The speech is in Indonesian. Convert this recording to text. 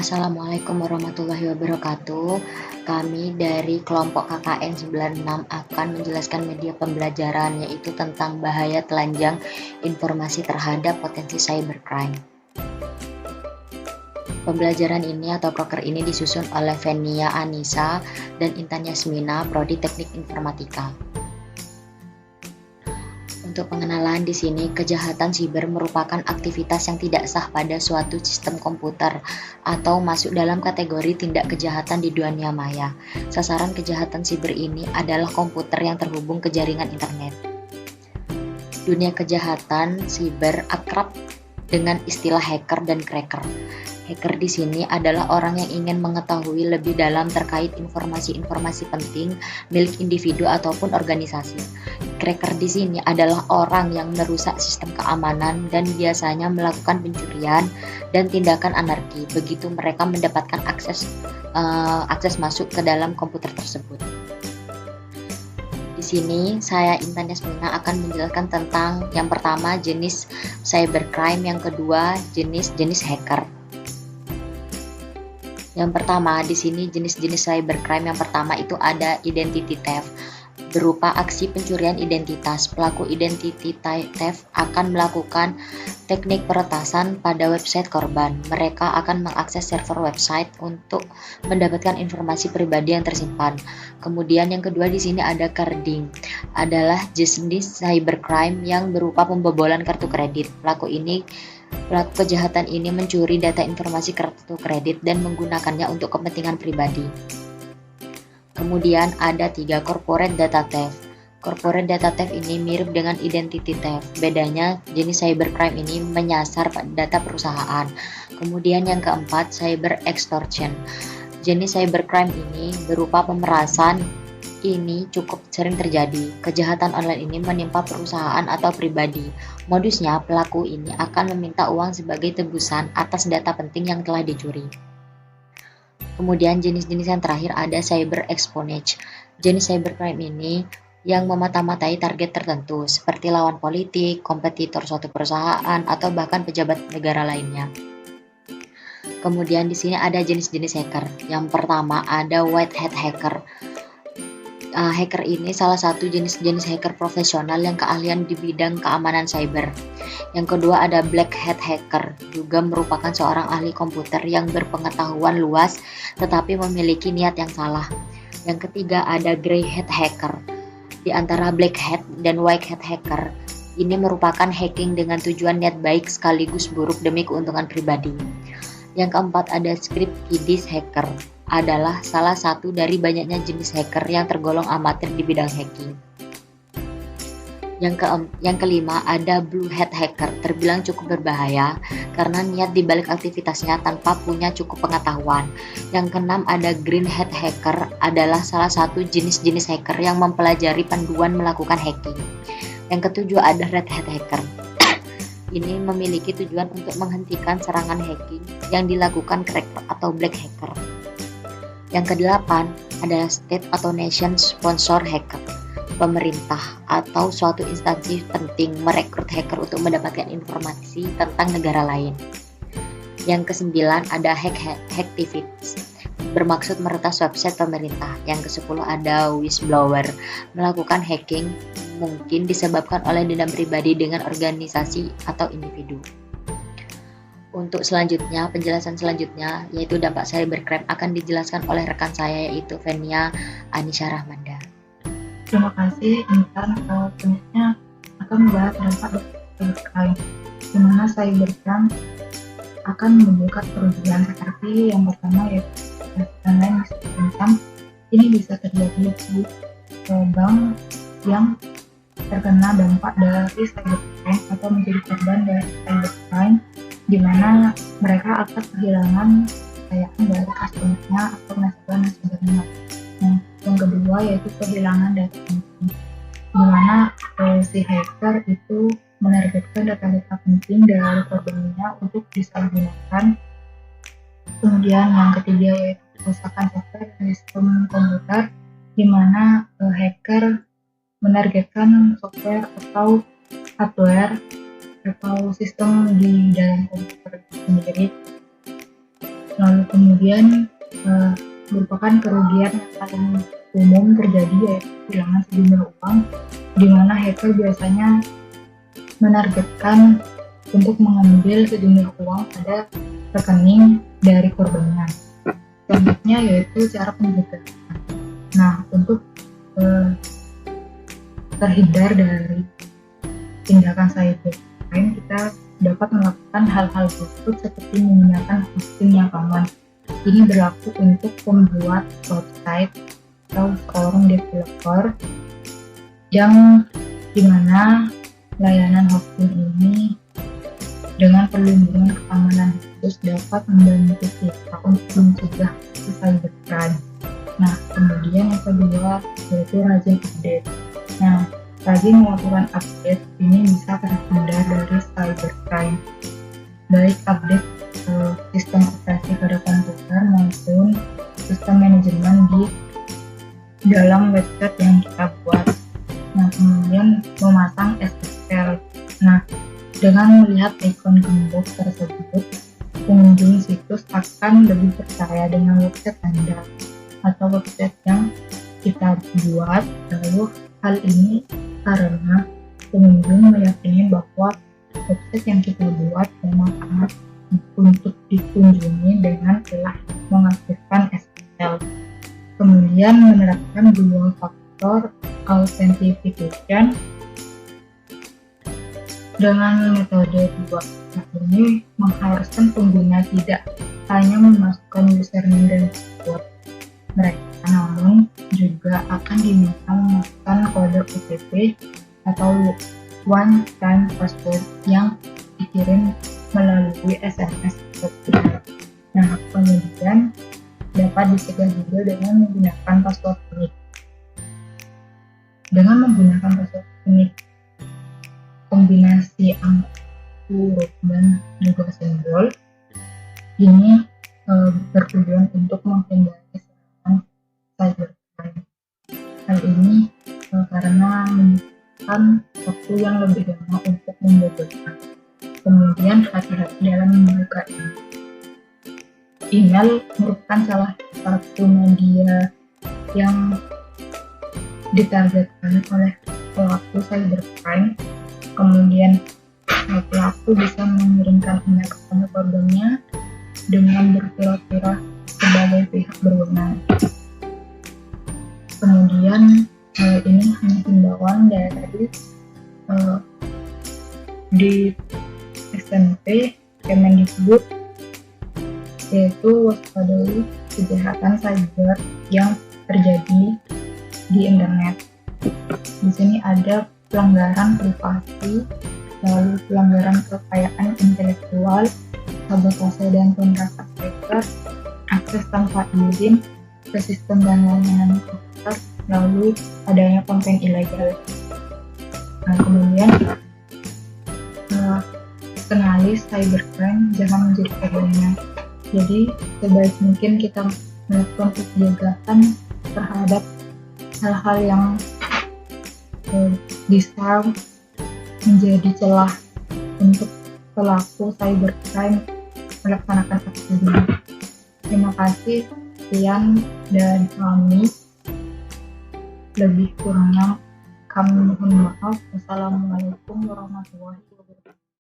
Assalamualaikum warahmatullahi wabarakatuh. Kami dari kelompok KKN 96 akan menjelaskan media pembelajaran, yaitu tentang bahaya telanjang informasi terhadap potensi cybercrime. Pembelajaran ini atau proker ini disusun oleh Fenia Anissa dan Intan Yasmina, Prodi Teknik Informatika. Untuk pengenalan di sini, kejahatan siber merupakan aktivitas yang tidak sah pada suatu sistem komputer atau masuk dalam kategori tindak kejahatan di dunia maya. Sasaran kejahatan siber ini adalah komputer yang terhubung ke jaringan internet. Dunia kejahatan siber akrab dengan istilah hacker dan cracker. Hacker di sini adalah orang yang ingin mengetahui lebih dalam terkait informasi-informasi penting milik individu ataupun organisasi. Cracker di sini adalah orang yang merusak sistem keamanan dan biasanya melakukan pencurian dan tindakan anarki. Begitu mereka mendapatkan akses masuk ke dalam komputer tersebut. Di sini saya Intan Yasmina akan menjelaskan tentang yang pertama jenis cybercrime, yang kedua jenis hacker. Yang pertama di sini jenis-jenis cybercrime yang pertama itu ada identity theft, berupa aksi pencurian identitas. Pelaku identity theft akan melakukan teknik peretasan pada website korban. Mereka akan mengakses server website untuk mendapatkan informasi pribadi yang tersimpan. Kemudian yang kedua di sini ada carding, adalah jenis cybercrime yang berupa pembobolan kartu kredit. Pelaku kejahatan ini mencuri data informasi kartu kredit dan menggunakannya untuk kepentingan pribadi. Kemudian ada 3 corporate data theft. Corporate data theft ini mirip dengan identity theft. Bedanya jenis cybercrime ini menyasar data perusahaan. Kemudian yang keempat, cyber extortion. Jenis cybercrime ini berupa pemerasan. Ini cukup sering terjadi. Kejahatan online ini menimpa perusahaan atau pribadi. Modusnya, pelaku ini akan meminta uang sebagai tebusan atas data penting yang telah dicuri. Kemudian jenis-jenis yang terakhir ada cyber espionage. Jenis cybercrime ini yang memata-matai target tertentu seperti lawan politik, kompetitor suatu perusahaan, atau bahkan pejabat negara lainnya. Kemudian di sini ada jenis-jenis hacker. Yang pertama ada white hat hacker. Hacker ini salah satu jenis-jenis hacker profesional yang keahlian di bidang keamanan cyber. Yang kedua ada black hat hacker, juga merupakan seorang ahli komputer yang berpengetahuan luas tetapi memiliki niat yang salah. Yang ketiga ada grey hat hacker. Di antara black hat dan white hat hacker, ini merupakan hacking dengan tujuan niat baik sekaligus buruk demi keuntungan pribadi. Yang keempat ada script kiddies hacker, adalah salah satu dari banyaknya jenis hacker yang tergolong amatir di bidang hacking. Yang kelima ada blue hat hacker, terbilang cukup berbahaya karena niat dibalik aktivitasnya tanpa punya cukup pengetahuan. Yang keenam ada green hat hacker, adalah salah satu jenis-jenis hacker yang mempelajari panduan melakukan hacking. Yang ketujuh ada red hat hacker. Ini memiliki tujuan untuk menghentikan serangan hacking yang dilakukan cracker atau black hacker. Yang kedelapan adalah state atau nation sponsor hacker. Pemerintah atau suatu instansi penting merekrut hacker untuk mendapatkan informasi tentang negara lain. Yang kesembilan ada hacktivists, bermaksud meretas website pemerintah. Yang kesepuluh ada whistleblower, melakukan hacking mungkin disebabkan oleh dendam pribadi dengan organisasi atau individu. Untuk selanjutnya, penjelasan selanjutnya yaitu dampak cybercrime akan dijelaskan oleh rekan saya yaitu Fenia Anissa Rahmanda. Terima kasih Intan. Selanjutnya akan membahas dampak cybercrime, di mana cybercrime akan menimbulkan kerugian seperti yang pertama yaitu dana yang ini bisa terjadi di bank yang terkena dampak dari cybercrime atau menjadi korban dari cybercrime, di mana mereka akan kehilangan kekayaan dari customer-nya atau nasabah-nasabahnya. Yang kedua yaitu kehilangan data penting, di mana si hacker itu menargetkan data-data penting dari korbannya untuk disalahgunakan. Kemudian yang ketiga yaitu kerusakan software dan sistem komputer, di mana hacker menargetkan software atau hardware atau sistem di dalam komputer sendiri. Lalu kemudian merupakan kerugian yang paling umum terjadi, yaitu kehilangan sejumlah uang, di mana hacker biasanya menargetkan untuk mengambil sejumlah uang pada rekening dari korbannya. Contohnya yaitu cara penjagaan. Nah, untuk terhindar dari tindakan cybercrime, kita dapat melakukan hal-hal berikut seperti menggunakan hosting yang aman. Ini berlaku untuk pembuat website atau seorang developer yang dimana layanan hosting ini dengan perlindungan keamanan khusus dapat membantu kita untuk mencegah cybercrime. Nah, kemudian yang kedua yaitu rajin update. Nah, rajin melakukan update ini bisa terhindar dari cybercrime, baik update sistem operasi pada komputer maupun sistem manajemen di dalam website yang kita buat. Nah, kemudian memasang SSL. Nah, dengan melihat ikon gembok tersebut, pengunjung situs akan lebih percaya dengan website Anda atau website yang kita buat. Lalu hal ini karena pengunjung meyakini bahwa website yang kita buat memang aman untuk dikunjungi dengan telah mengaktifkan SSL. Kemudian menerapkan dual factor authentication. Dengan metode dua factor ini mengharuskan pengguna tidak hanya memasukkan username dan password mereka, namun juga akan diminta memasukkan kode OTP atau one time password yang dikirim melalui SMS. Nah, kemudian dapat dicegah juga dengan menggunakan password unik. Dengan menggunakan password unik, kombinasi angka, huruf, dan juga simbol, ini bertujuan untuk menghindari serangan cybercrime. Hal ini karena membutuhkan waktu yang lebih lama untuk membocorkan. Kemudian hati-hati dalam membuka email. Email merupakan salah satu media yang ditargetkan oleh pelaku cybercrime. Kemudian pelaku bisa mengirimkan email kepada korbannya dengan berpura-pura sebagai pihak berwenang. Kemudian ini hanya himbauan dari di SMP Kemendikbud, yaitu waspadai kejahatan cyber yang terjadi di internet. Di sini ada pelanggaran privasi, lalu pelanggaran kekayaan intelektual, sabotase dan pemerasan hacker, akses tanpa izin ke sistem dan layanan komputer, lalu adanya konten ilegal. Nah, kemudian kenali cybercrime, jangan menjadi korbannya. Jadi sebaik mungkin kita melakukan pencegahan terhadap hal-hal yang bisa menjadi celah untuk pelaku cybercrime melaksanakan aksinya. Terima kasih, sekian dan kami. Lebih kurangnya kami mohon maaf. Wassalamualaikum warahmatullahi wabarakatuh.